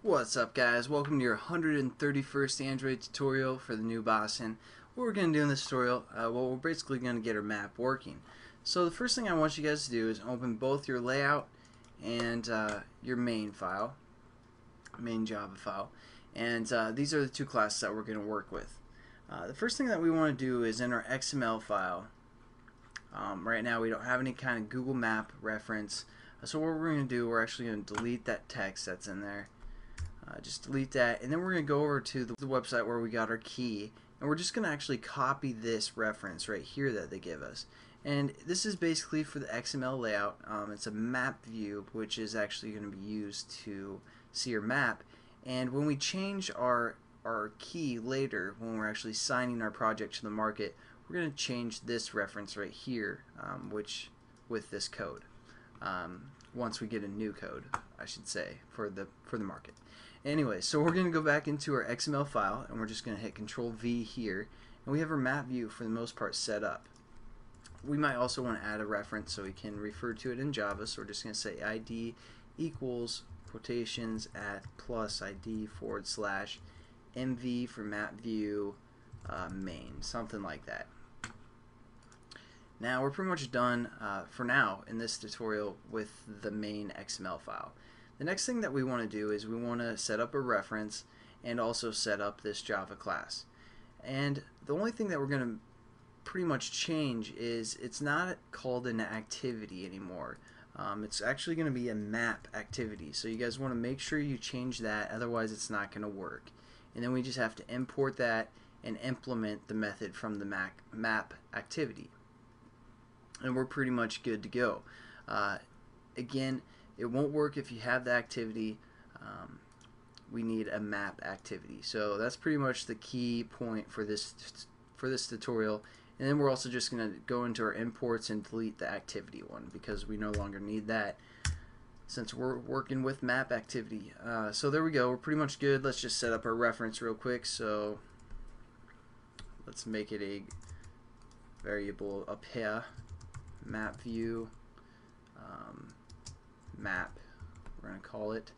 What's up, guys? Welcome to your 131st Android tutorial for the new Boston. What we're going to do in this tutorial, well, we're basically going to get our map working. So the first thing I want you guys to do is open both your layout and your main file, main Java file, and these are the two classes that we're going to work with. The first thing that we want to do is in our XML file. Right now we don't have any kind of Google Map reference, so what we're going to do, we're actually going to delete that text that's in there. Just delete that, and then we're going to go over to the website where we got our key, and we're just going to actually copy this reference right here that they give us. And this is basically for the XML layout. It's a map view, which is actually going to be used to see your map. And when we change our key later, when we're actually signing our project to the market, we're going to change this reference right here, which with this code. Once we get a new code, I should say, for the market. Anyway, so we're going to go back into our XML file, and we're just going to hit Control V here, and we have our map view for the most part set up. We might also want to add a reference so we can refer to it in Java, so we're just going to say ID equals quotations at plus ID / MV for map view main, something like that. Now we're pretty much done for now in this tutorial with the main XML file. The next thing that we want to do is we want to set up a reference and also set up this Java class. And the only thing that we're going to pretty much change is it's not called an activity anymore. It's actually going to be a map activity. So you guys want to make sure you change that, otherwise it's not going to work. And then we just have to import that and implement the method from the map activity. And we're pretty much good to go. Again, it won't work if you have the activity. We need a map activity. So that's pretty much the key point for this tutorial. And then we're also just going to go into our imports and delete the activity one because we no longer need that since we're working with map activity. So there we go. We're pretty much good. Let's just set up our reference real quick. So let's make it a variable up here. Map view map, we're going to call it,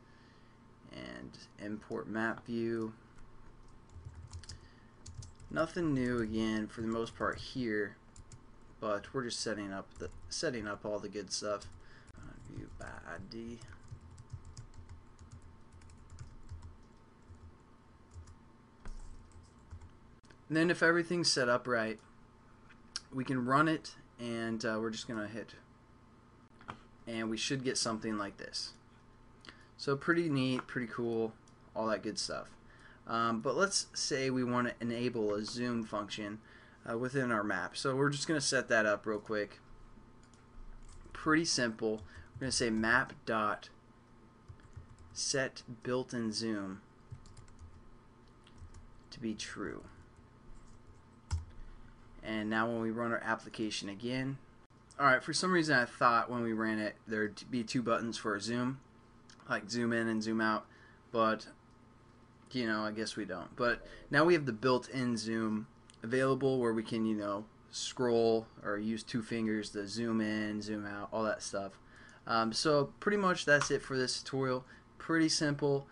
and import map view. Nothing new again for the most part here, but we're just setting up all the good stuff. View by ID. And then if everything's set up right, we can run it, and we're just going to hit, and we should get something like this. So pretty neat, pretty cool, all that good stuff. But let's say we want to enable a zoom function within our map. So we're just going to set that up real quick. Pretty simple. We're going to say map dot set built-in zoom to be true. And now when we run our application again, alright, for some reason I thought when we ran it there'd be two buttons for a zoom, like zoom in and zoom out, but you know, I guess we don't. But now we have the built-in zoom available where we can, you know, scroll or use two fingers to zoom in, zoom out, all that stuff. So pretty much that's it for this tutorial. Pretty simple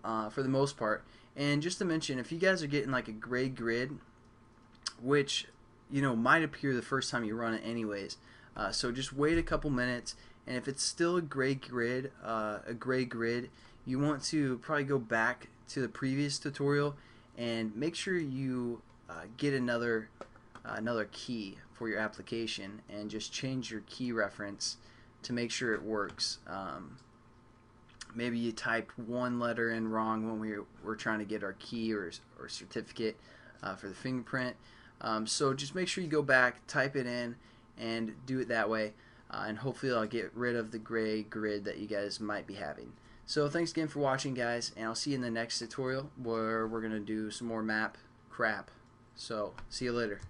for the most part. And just to mention, if you guys are getting like a gray grid, which you know might appear the first time you run it anyways, so just wait a couple minutes, and if it's still a gray grid, you want to probably go back to the previous tutorial and make sure you get another key for your application and just change your key reference to make sure it works. Maybe you typed one letter in wrong when we were trying to get our key or certificate for the fingerprint. So just make sure you go back, type it in, and do it that way, and hopefully I'll get rid of the gray grid that you guys might be having. So thanks again for watching, guys, and I'll see you in the next tutorial where we're going to do some more map crap. So see you later.